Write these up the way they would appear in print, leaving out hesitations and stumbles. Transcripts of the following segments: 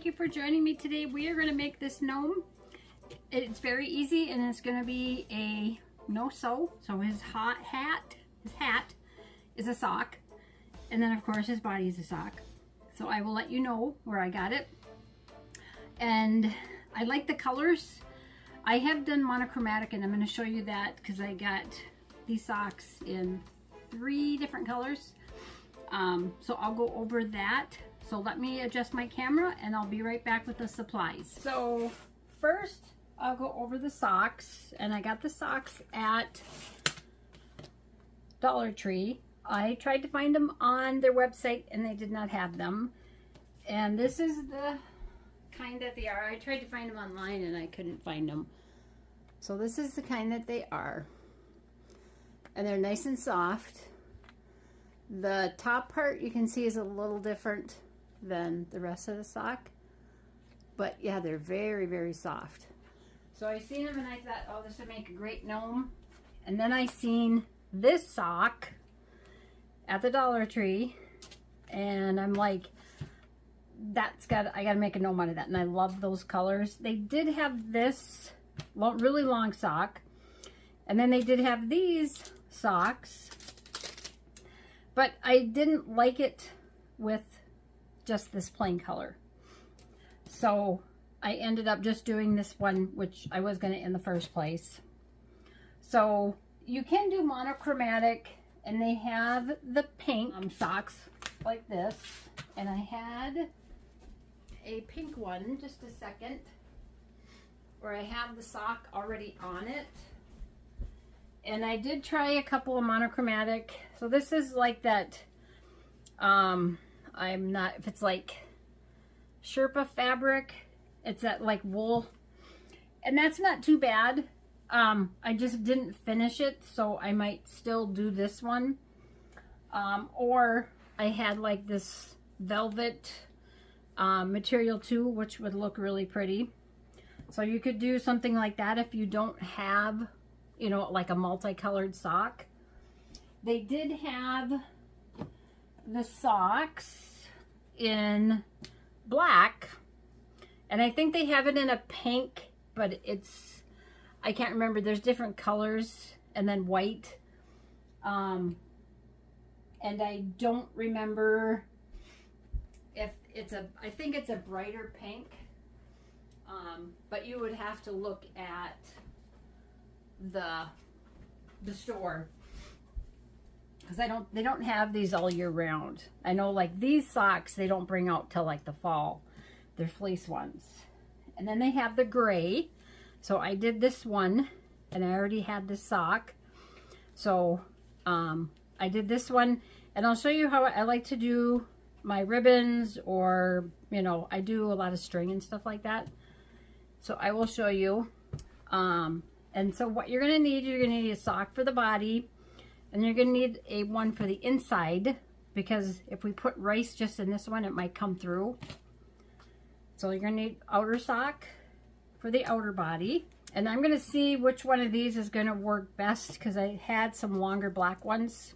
you for joining me today. We are going to make this gnome. It's very easy, and it's going to be a no sew. So his hat is a sock, and then of course his body is a sock. So I will let you know where I got it. And I like the colors. I have done monochromatic, and I'm going to show you that because I got these socks in 3 different colors. So I'll go over that. So let me adjust my camera and I'll be right back with the supplies. So first I'll go over the socks, and I got the socks at Dollar Tree. I tried to find them on their website and they did not have them. And this is the kind that they are. I tried to find them online and I couldn't find them. So this is the kind that they are. And they're nice and soft. The top part you can see is a little different than the rest of the sock, but yeah, they're very, very soft. So I seen them and I thought, oh, this would make a great gnome. And then I seen this sock at the Dollar Tree, and I'm like, I gotta make a gnome out of that. And I love those colors. They did have this really long sock, and then they did have these socks, but I didn't like it with just this plain color. So I ended up just doing this one, which I was going to in the first place. So you can do monochromatic, and they have the pink socks like this. And I had a pink one, just a second, where I have the sock already on it. And I did try a couple of monochromatic. So this is like that, if it's like Sherpa fabric, it's that like wool, and that's not too bad. I just didn't finish it, so I might still do this one. Or I had like this velvet material too, which would look really pretty. So you could do something like that if you don't have, you know, like a multicolored sock. They did have the socks in black, and I think they have it in a pink, but I can't remember. There's different colors, and then white, and I don't remember if I think it's a brighter pink, but you would have to look at the store, because they don't have these all year round. I know like these socks they don't bring out till like the fall. They're fleece ones. And then they have the gray. So I did this one, and I already had this sock. So I did this one, and I'll show you how I like to do my ribbons, or you know, I do a lot of string and stuff like that. So I will show you. And so what you're gonna need a sock for the body, and you're gonna need a one for the inside, because if we put rice just in this one, it might come through. So you're gonna need outer sock for the outer body. And I'm gonna see which one of these is gonna work best, because I had some longer black ones.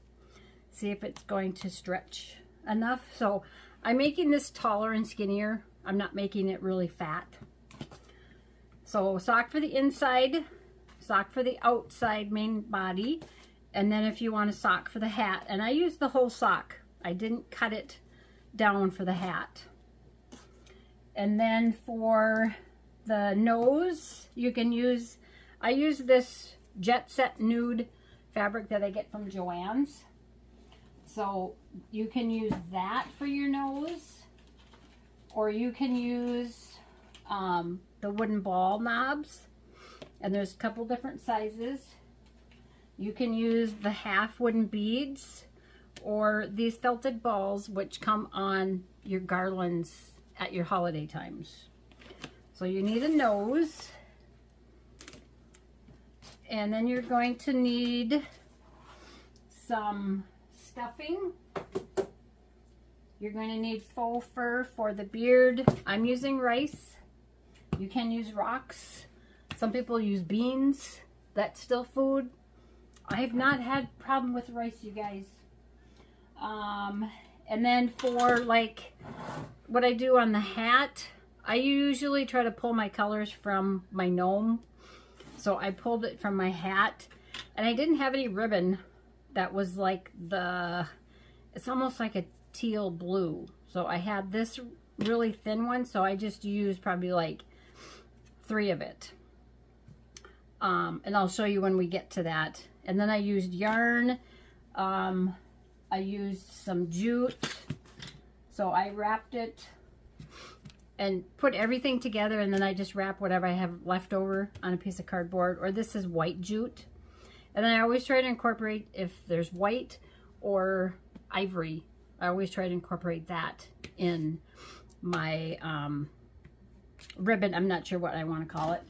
See if it's going to stretch enough. So I'm making this taller and skinnier. I'm not making it really fat. So sock for the inside, sock for the outside main body, and then if you want a sock for the hat. And I used the whole sock. I didn't cut it down for the hat. And then for the nose, you can use, I use this Jet Set Nude fabric that I get from Joann's. So you can use that for your nose, or you can use the wooden ball knobs. And there's a couple different sizes. You can use the half wooden beads, or these felted balls, which come on your garlands at your holiday times. So you need a nose, and then you're going to need some stuffing. You're going to need faux fur for the beard. I'm using rice. You can use rocks. Some people use beans. That's still food. I have not had problem with rice, you guys. And then for like what I do on the hat, I usually try to pull my colors from my gnome. So I pulled it from my hat, and I didn't have any ribbon that was like it's almost like a teal blue. So I had this really thin one, so I just used probably like 3 of it. And I'll show you when we get to that. And then I used yarn. I used some jute. So I wrapped it and put everything together, and then I just wrap whatever I have left over on a piece of cardboard, or this is white jute. And then I always try to incorporate, if there's white or ivory, I always try to incorporate that in my ribbon. I'm not sure what I want to call it.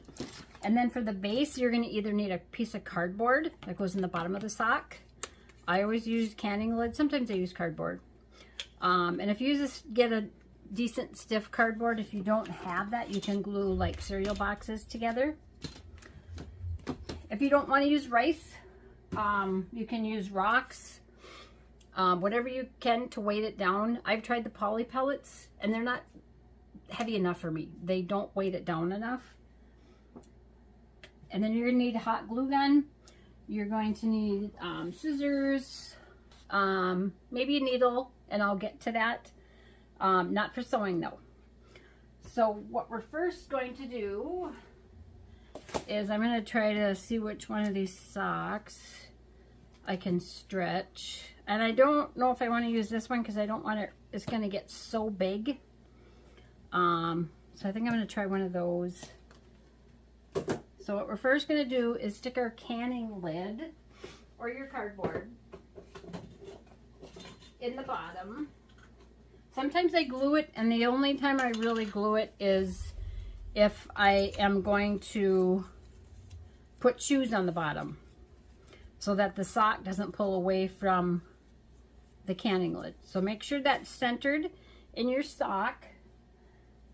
And then for the base, you're going to either need a piece of cardboard that goes in the bottom of the sock. I always use canning lid. Sometimes I use cardboard. And if you just get a decent stiff cardboard, if you don't have that, you can glue like cereal boxes together. If you don't want to use rice, you can use rocks, whatever you can to weight it down. I've tried the poly pellets, and they're not heavy enough for me. They don't weight it down enough. And then you're going to need a hot glue gun. You're going to need scissors, maybe a needle, and I'll get to that. Not for sewing though. So what we're first going to do is I'm going to try to see which one of these socks I can stretch. And I don't know if I want to use this one because I don't want it, it's going to get so big. So I think I'm going to try one of those. So what we're first going to do is stick our canning lid or your cardboard in the bottom. Sometimes I glue it, and the only time I really glue it is if I am going to put shoes on the bottom so that the sock doesn't pull away from the canning lid. So make sure that's centered in your sock,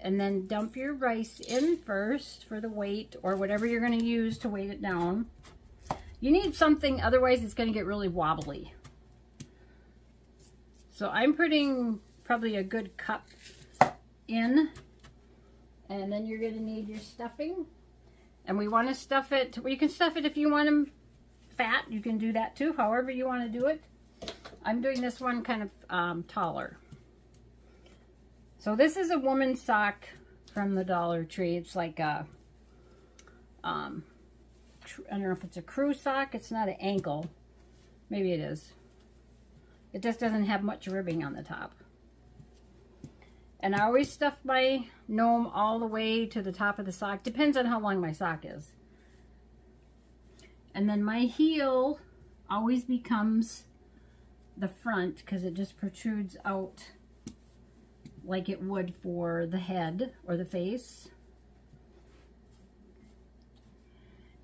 and then dump your rice in first for the weight or whatever you're going to use to weight it down. You need something, otherwise it's going to get really wobbly. So I'm putting probably a good cup in, and then you're going to need your stuffing, and we want to stuff it. Well, you can stuff it if you want them fat, you can do that too, however you want to do it. I'm doing this one kind of taller. So this is a woman's sock from the Dollar Tree. It's like a I don't know if it's a crew sock. It's not an ankle, maybe it is. It just doesn't have much ribbing on the top. And I always stuff my gnome all the way to the top of the sock. Depends on how long my sock is. And then my heel always becomes the front because it just protrudes out like it would for the head or the face.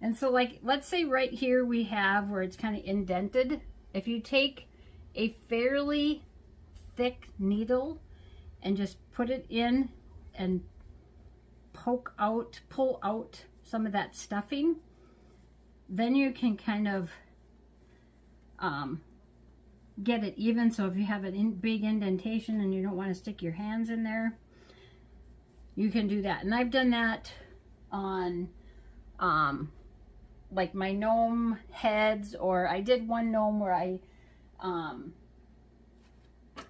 And so like, let's say right here we have where it's kind of indented. If you take a fairly thick needle and just put it in and pull out some of that stuffing, then you can kind of get it even. So if you have a big indentation and you don't want to stick your hands in there, you can do that. And I've done that on like my gnome heads, or I did one gnome where I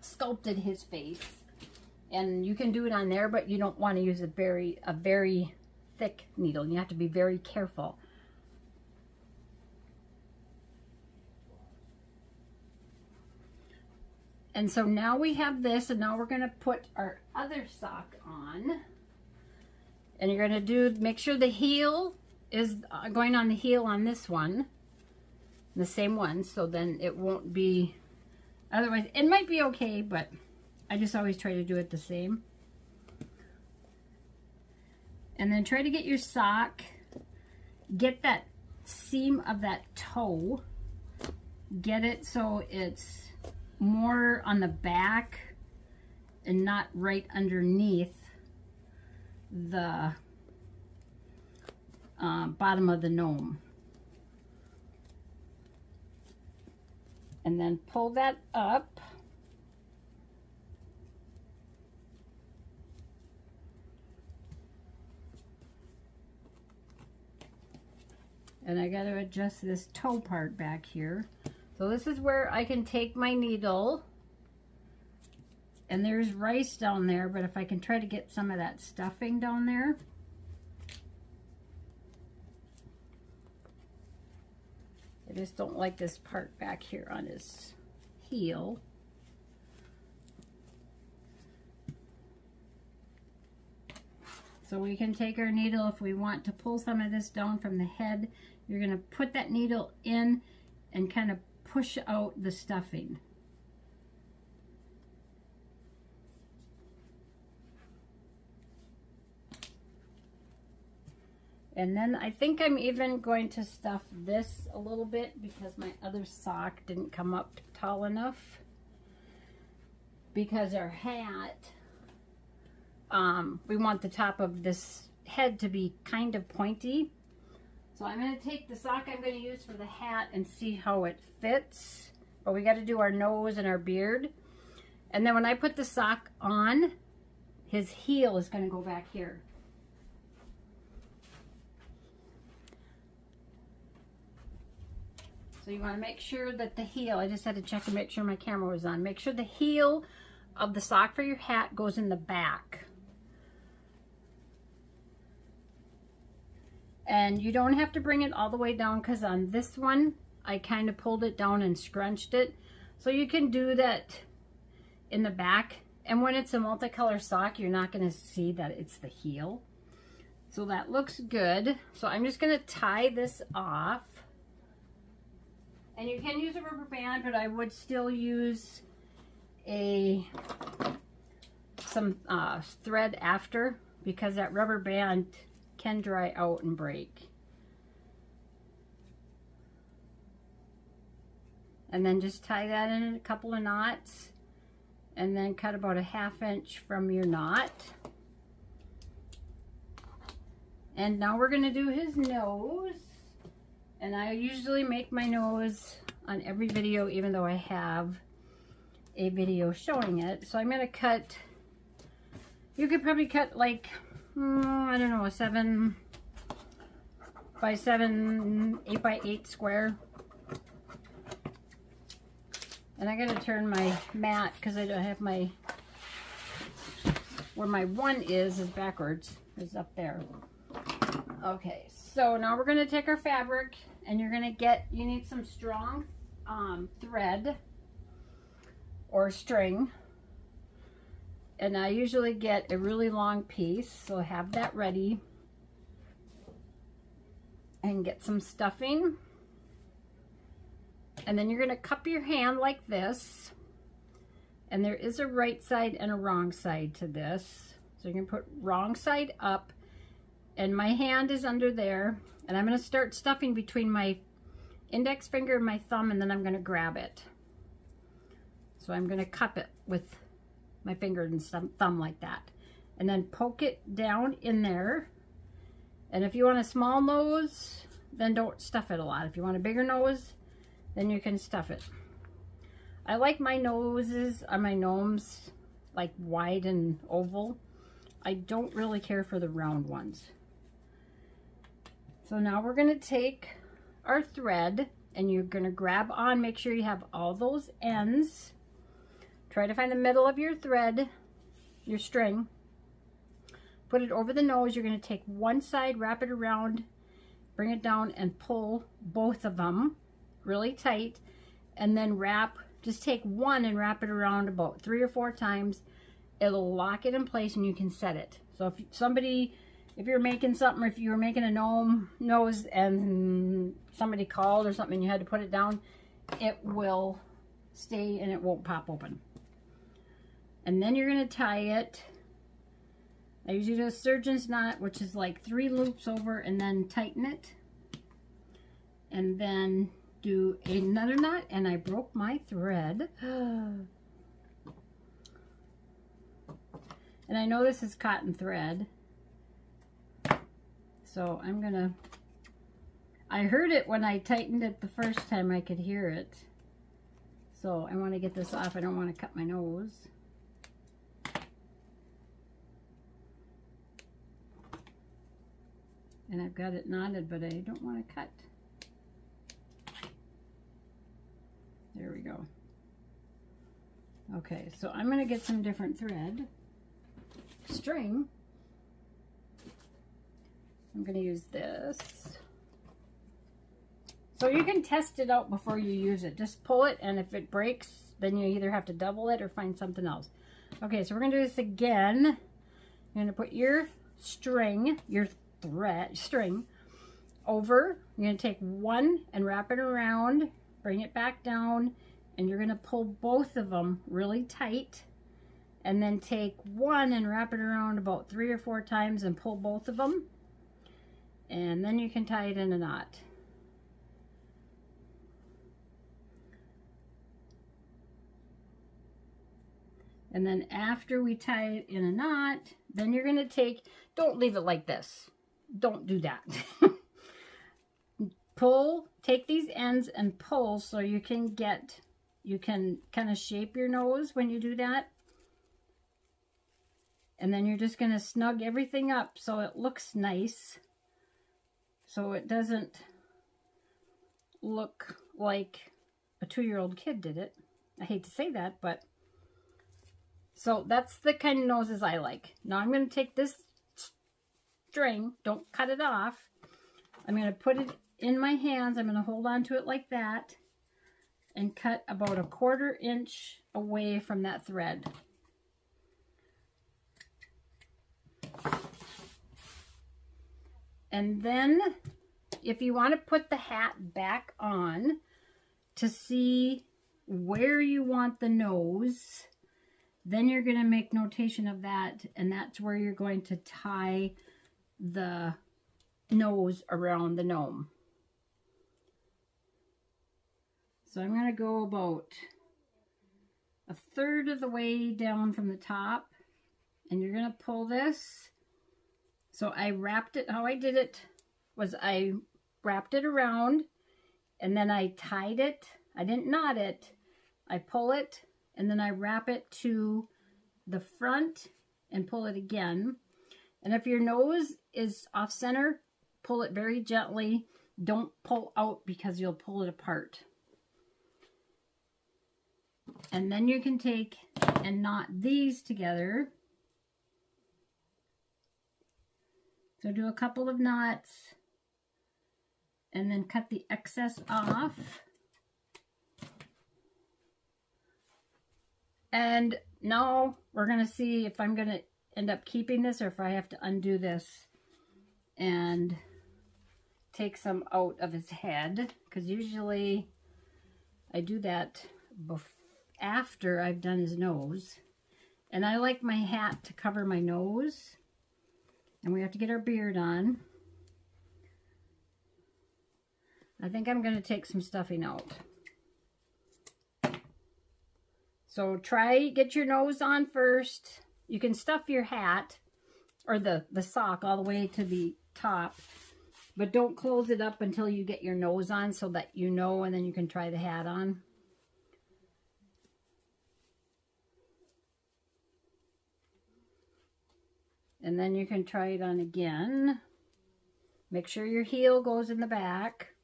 sculpted his face, and you can do it on there, but you don't want to use a very thick needle. You have to be very careful. And so now we have this, and now we're going to put our other sock on, and you're going to make sure the heel is going on the heel on this one, the same one, so then it won't be, otherwise it might be okay, but I just always try to do it the same. And then try to get your sock, get that seam of that toe, get it so it's more on the back and not right underneath the bottom of the gnome. And then pull that up. And I got to adjust this toe part back here. So this is where I can take my needle, and there's rice down there, but if I can try to get some of that stuffing down there. I just don't like this part back here on his heel. So we can take our needle if we want to pull some of this down from the head. You're going to put that needle in and kind of push out the stuffing. And then I think I'm even going to stuff this a little bit because my other sock didn't come up tall enough. Because our hat, we want the top of this head to be kind of pointy. So I'm going to take the sock I'm going to use for the hat and see how it fits. But we got to do our nose and our beard. And then when I put the sock on, his heel is going to go back here. So you want to make sure that the heel, I just had to check and make sure my camera was on. Make sure the heel of the sock for your hat goes in the back. And you don't have to bring it all the way down because on this one, I kind of pulled it down and scrunched it. So you can do that in the back. And when it's a multicolor sock, you're not going to see that it's the heel. So that looks good. So I'm just going to tie this off. And you can use a rubber band, but I would still use some thread after, because that rubber band can dry out and break. And then just tie that in a couple of knots, and then cut about a ½ inch from your knot. And now we're going to do his nose. And I usually make my nose on every video, even though I have a video showing it. So I'm going to cut, you could probably cut like, I don't know, a 7 by 7, 8 by 8 square. And I got to turn my mat because I don't have my, where my 1 is backwards, is up there. Okay, so now we're going to take our fabric, and you're going to get, you need some strong thread or string. And I usually get a really long piece, so have that ready. And get some stuffing. And then you're going to cup your hand like this. And there is a right side and a wrong side to this. So you can put wrong side up. And my hand is under there. And I'm going to start stuffing between my index finger and my thumb, and then I'm going to grab it. So I'm going to cup it with my finger and thumb like that. And then poke it down in there. And if you want a small nose, then don't stuff it a lot. If you want a bigger nose, then you can stuff it. I like my noses on my gnomes like wide and oval. I don't really care for the round ones. So now we're going to take our thread, and you're going to grab on, make sure you have all those ends. Try to find the middle of your thread, your string. Put it over the nose. You're going to take one side, wrap it around, bring it down, and pull both of them really tight. And then wrap, just take one and wrap it around about 3 or 4 times. It'll lock it in place, and you can set it. So if somebody, if you're making something, or if you were making a gnome nose and somebody called or something and you had to put it down, it will stay and it won't pop open. And then you're going to tie it. I usually do a surgeon's knot, which is like 3 loops over, and then tighten it. And then do another knot, and I broke my thread. And I know this is cotton thread. So I'm gonna, I heard it when I tightened it the first time, I could hear it. So I want to get this off. I don't want to cut my nose. And I've got it knotted, but I don't want to cut. Okay, so I'm going to get some different thread. String. I'm going to use this. So you can test it out before you use it. Just pull it, and if it breaks, then you either have to double it or find something else. Okay, so we're going to do this again. You're going to put your string, your string, over. You're going to take one and wrap it around, bring it back down, and you're going to pull both of them really tight. And then take one and wrap it around about 3 or 4 times and pull both of them. And then you can tie it in a knot. And then after we tie it in a knot, then you're going to take, don't leave it like this. Don't do that. Pull, take these ends and pull so you can kind of shape your nose when you do that. And then you're just going to snug everything up so it looks nice. So it doesn't look like a 2-year-old kid did it. I hate to say that, but so that's the kind of noses I like. Now I'm going to take this string, don't cut it off. I'm going to put it in my hands. I'm going to hold on to it like that and cut about 1/4 inch away from that thread. And then if you want to put the hat back on to see where you want the nose, then you're going to make notation of that, and that's where you're going to tie the nose around the gnome. So I'm going to go about 1/3 of the way down from the top, and you're going to pull this. So I wrapped it, how I did it was I wrapped it around, and then I tied it. I didn't knot it. I pull it, and then I wrap it to the front and pull it again. And if your nose is off center, pull it very gently. Don't pull out because you'll pull it apart. And then you can take and knot these together. So do a couple of knots and then cut the excess off. And now we're going to see if I'm going to end up keeping this or if I have to undo this and take some out of his head, because usually I do that after I've done his nose. And I like my hat to cover my nose. And we have to get our beard on. I think I'm going to take some stuffing out. So get your nose on first. You can stuff your hat or the sock all the way to the top, but don't close it up until you get your nose on so that you know, and then you can try the hat on. And then you can try it on again. Make sure your heel goes in the back.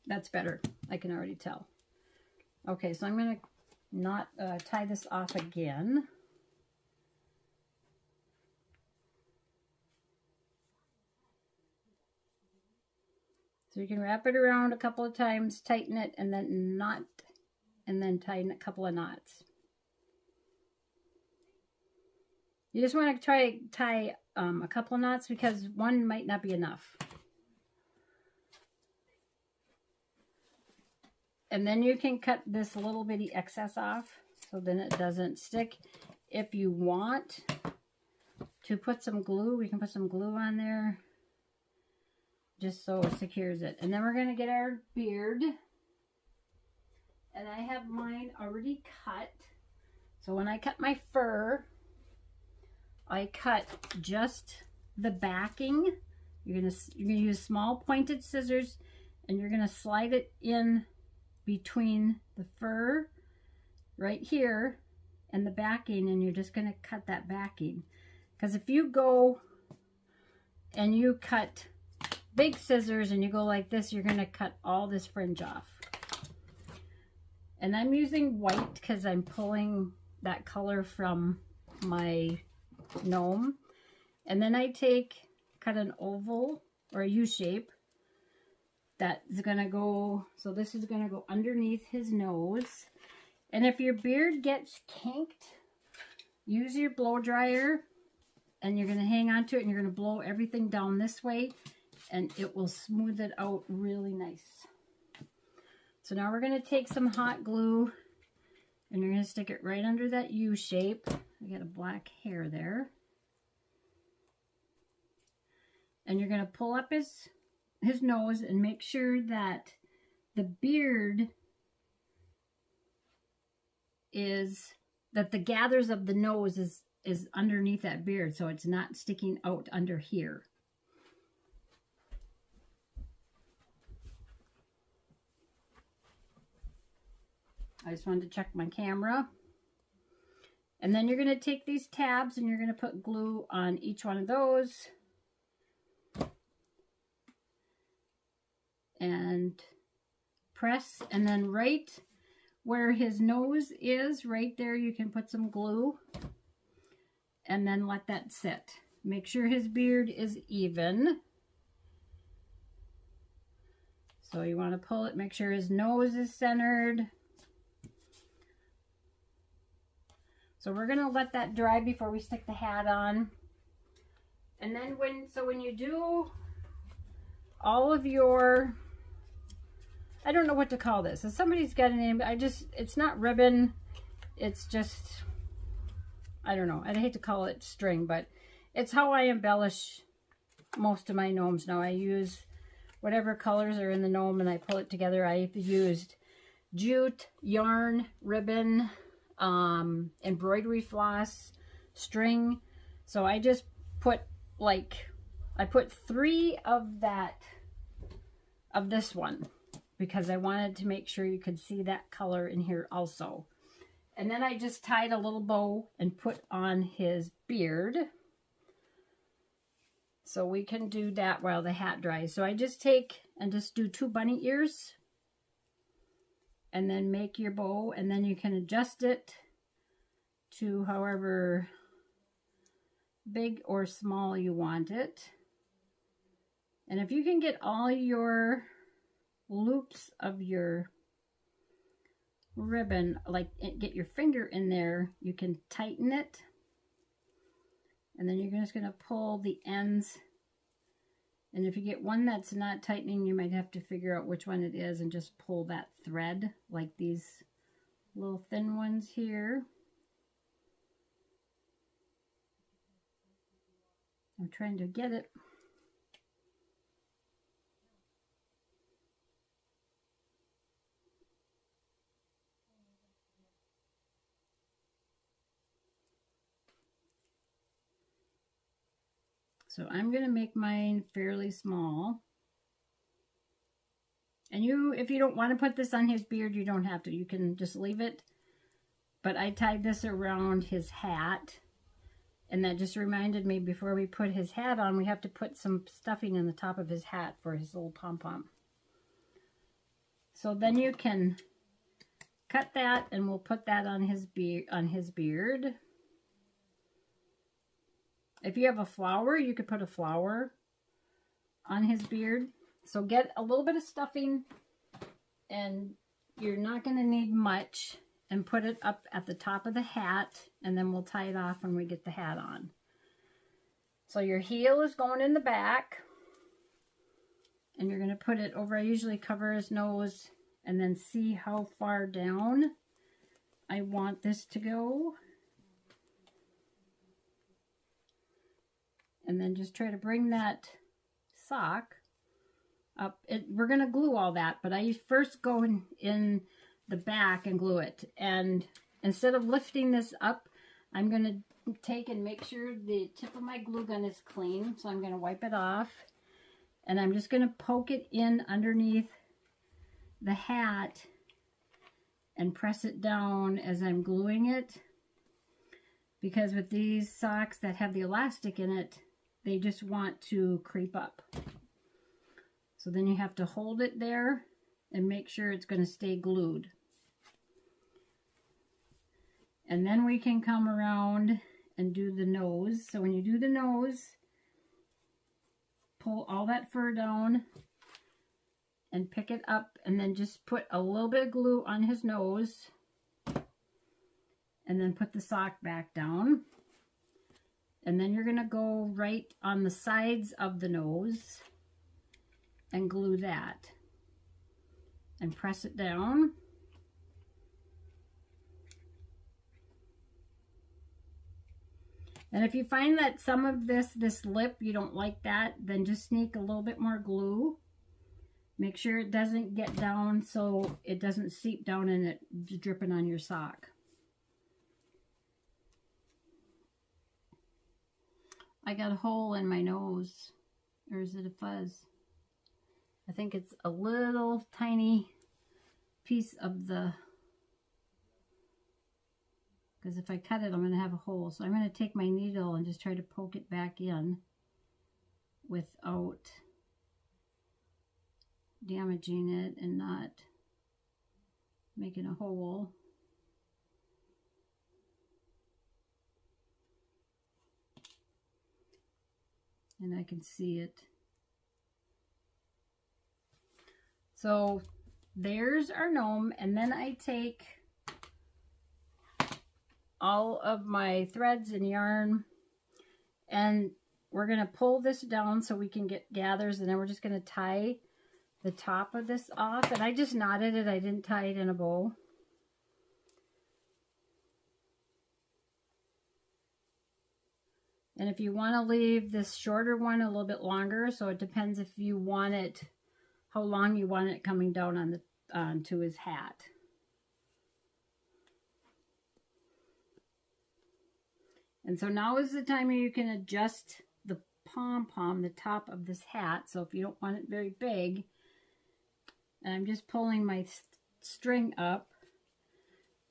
That's better. I can already tell. Okay, so I'm going to not tie this off again. So you can wrap it around a couple of times, tighten it, and then knot, and then tighten a couple of knots. You just want to tie a couple of knots because one might not be enough. And then you can cut this little bitty excess off so then it doesn't stick. If you want to put some glue, we can put some glue on there just so it secures it. And then we're going to get our beard. And I have mine already cut. So when I cut my fur, I cut just the backing. You're gonna use small pointed scissors, and you're gonna slide it in between the fur right here and the backing, and you're just gonna cut that backing. Because if you go and you cut big scissors and you go like this, you're gonna cut all this fringe off. And I'm using white because I'm pulling that color from my gnome. And then I cut an oval or a U shape that is going to go, so this is going to go underneath his nose. And if your beard gets kinked, use your blow dryer and you're going to hang on to it and you're going to blow everything down this way and it will smooth it out really nice. So now we're going to take some hot glue and you're going to stick it right under that U shape. I got a black hair there. And you're going to pull up his nose and make sure that the beard that the gathers of the nose is underneath that beard, so it's not sticking out under here. I just wanted to check my camera. And then you're going to take these tabs and you're going to put glue on each one of those. And press, and then right where his nose is, right there, you can put some glue and then let that sit. Make sure his beard is even. So you want to pull it, make sure his nose is centered. So we're going to let that dry before we stick the hat on. And then when you do all of your, I don't know what to call this. If somebody's got a name, it's not ribbon. It's just, I don't know. I'd hate to call it string, but it's how I embellish most of my gnomes now. I use whatever colors are in the gnome and I pull it together. I've used jute, yarn, ribbon, embroidery floss, string. So I just put I put 3 of this one because I wanted to make sure you could see that color in here also. And then I just tied a little bow and put on his beard. So we can do that while the hat dries. So I just take and just do 2 bunny ears and then make your bow, and then you can adjust it to however big or small you want it. And if you can get all your loops of your ribbon, get your finger in there, you can tighten it. And then you're just going to pull the ends. And if you get one that's not tightening, you might have to figure out which one it is and just pull that thread, like these little thin ones here. I'm trying to get it. So I'm going to make mine fairly small. And if you don't want to put this on his beard, you don't have to. You can just leave it. But I tied this around his hat. And that just reminded me, before we put his hat on, we have to put some stuffing in the top of his hat for his little pom-pom. So then you can cut that and we'll put that on his beard. If you have a flower, you could put a flower on his beard. So get a little bit of stuffing, and you're not going to need much, and put it up at the top of the hat, and then we'll tie it off when we get the hat on. So your heel is going in the back, and you're going to put it over. I usually cover his nose and then see how far down I want this to go. And then just try to bring that sock up. We're going to glue all that, but I first go in the back and glue it. And instead of lifting this up, I'm going to take and make sure the tip of my glue gun is clean. So I'm going to wipe it off. And I'm just going to poke it in underneath the hat and press it down as I'm gluing it. Because with these socks that have the elastic in it, they just want to creep up. So then you have to hold it there and make sure it's going to stay glued. And then we can come around and do the nose. So when you do the nose, pull all that fur down and pick it up, and then just put a little bit of glue on his nose, and then put the sock back down. And then you're going to go right on the sides of the nose and glue that and press it down. And if you find that some of this lip, you don't like that, then just sneak a little bit more glue. Make sure it doesn't get down so it doesn't seep down and it's dripping on your sock. I got a hole in my nose. Or is it a fuzz? I think it's a little tiny piece of the... Because if I cut it, I'm going to have a hole. So I'm going to take my needle and just try to poke it back in without damaging it and not making a hole. And I can see it. So there's our gnome, and then I take all of my threads and yarn, and we're going to pull this down so we can get gathers, and then we're just going to tie the top of this off. And I just knotted it. I didn't tie it in a bow. And if you want to leave this shorter one a little bit longer, so it depends if you want it, how long you want it coming down on the onto his hat. And so now is the time where you can adjust the pom-pom, the top of this hat. So if you don't want it very big, and I'm just pulling my string up,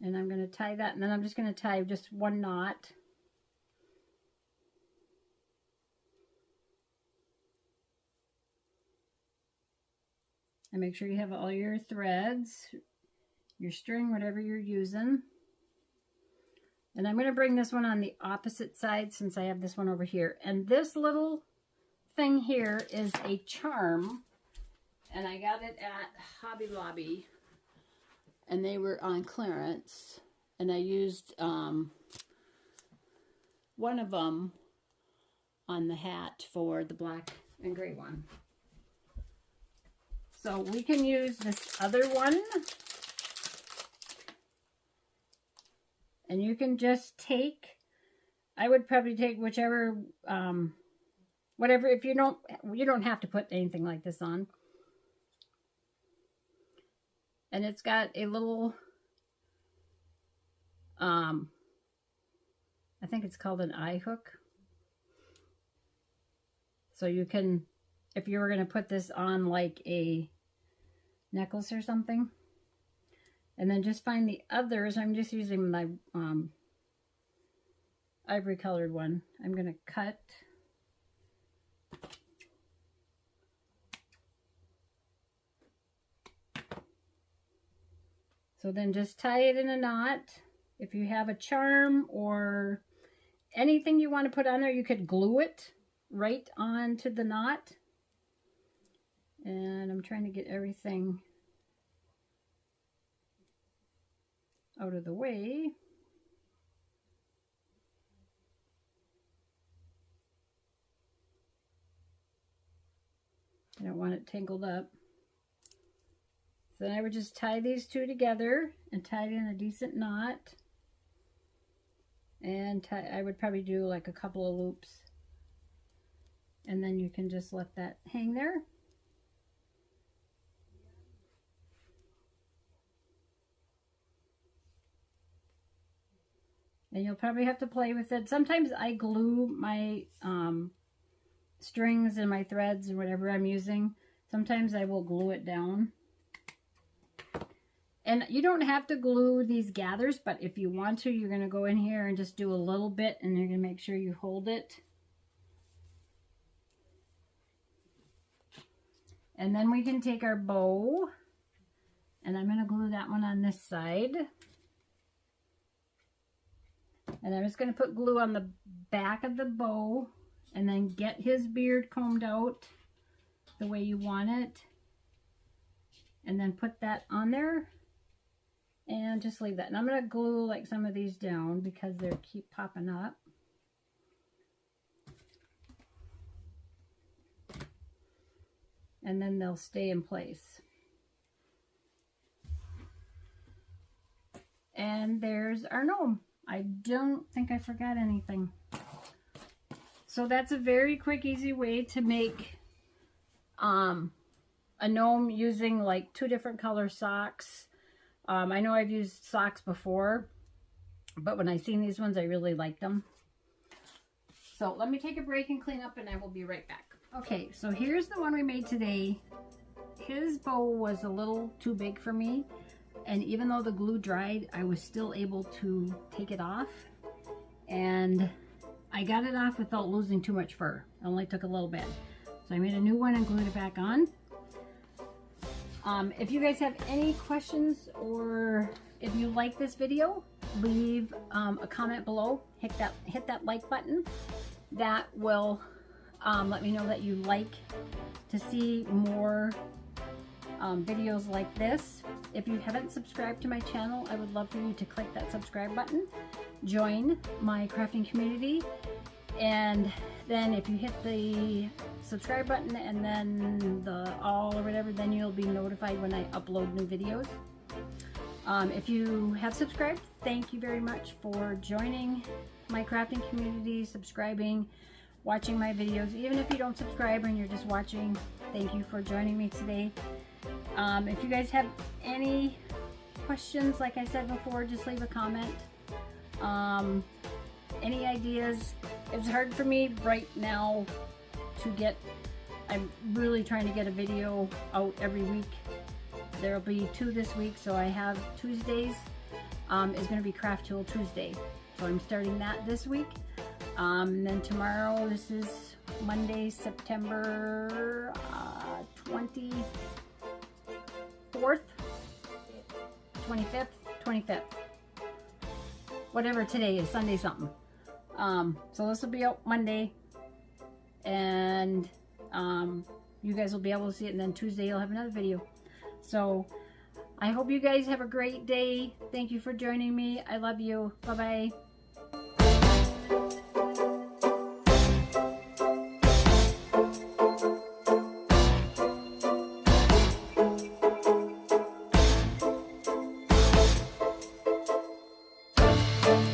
and I'm going to tie that, and then I'm just going to tie just one knot. And make sure you have all your threads, your string, whatever you're using. And I'm going to bring this one on the opposite side since I have this one over here. And this little thing here is a charm. And I got it at Hobby Lobby. And they were on clearance. And I used one of them on the hat for the black and gray one. So we can use this other one. And you can just take, I would probably take whichever, whatever, if you don't have to put anything like this on. And it's got a little, I think it's called an eye hook. So you can, if you were going to put this on like a necklace or something. And then just find the others. I'm just using my ivory colored one. I'm going to cut. So then just tie it in a knot. If you have a charm or anything you want to put on there, you could glue it right onto the knot. And I'm trying to get everything out of the way. I don't want it tangled up. So then I would just tie these two together and tie it in a decent knot. And I would probably do like a couple of loops. And then you can just let that hang there. And you'll probably have to play with it. Sometimes I glue my strings and my threads and whatever I'm using. Sometimes I will glue it down. And you don't have to glue these gathers, but if you want to, you're going to go in here and just do a little bit, and you're going to make sure you hold it. And then we can take our bow, and I'm going to glue that one on this side. And I'm just going to put glue on the back of the bow and then get his beard combed out the way you want it. And then put that on there and just leave that. And I'm going to glue like some of these down because they keep popping up. And then they'll stay in place. And there's our gnome. I don't think I forgot anything. So that's a very quick, easy way to make a gnome using like 2 different color socks. I know I've used socks before, but when I seen these ones, I really liked them. So let me take a break and clean up, and I will be right back. Okay, so here's the one we made today. His bow was a little too big for me, and even though the glue dried, I was still able to take it off, and I got it off without losing too much fur. It only took a little bit. So I made a new one and glued it back on. If you guys have any questions, or if you like this video, leave a comment below. Hit that like button. That will let me know that you like to see more videos like this. If you haven't subscribed to my channel, I would love for you to click that subscribe button, join my crafting community, and then if you hit the subscribe button and then the all or whatever, then you'll be notified when I upload new videos. If you have subscribed, thank you very much for joining my crafting community, subscribing, watching my videos. Even if you don't subscribe and you're just watching, thank you for joining me today. If you guys have any questions, like I said before, just leave a comment. Any ideas? It's hard for me right now to get, I'm really trying to get a video out every week. There'll be 2 this week, so I have Tuesdays is going to be Craft Tool Tuesday. So I'm starting that this week. Then tomorrow, this is Monday, September 24th, 25th. Whatever today is, Sunday something. So this will be out Monday, and you guys will be able to see it, and then Tuesday you'll have another video. So I hope you guys have a great day. Thank you for joining me. I love you. Bye-bye.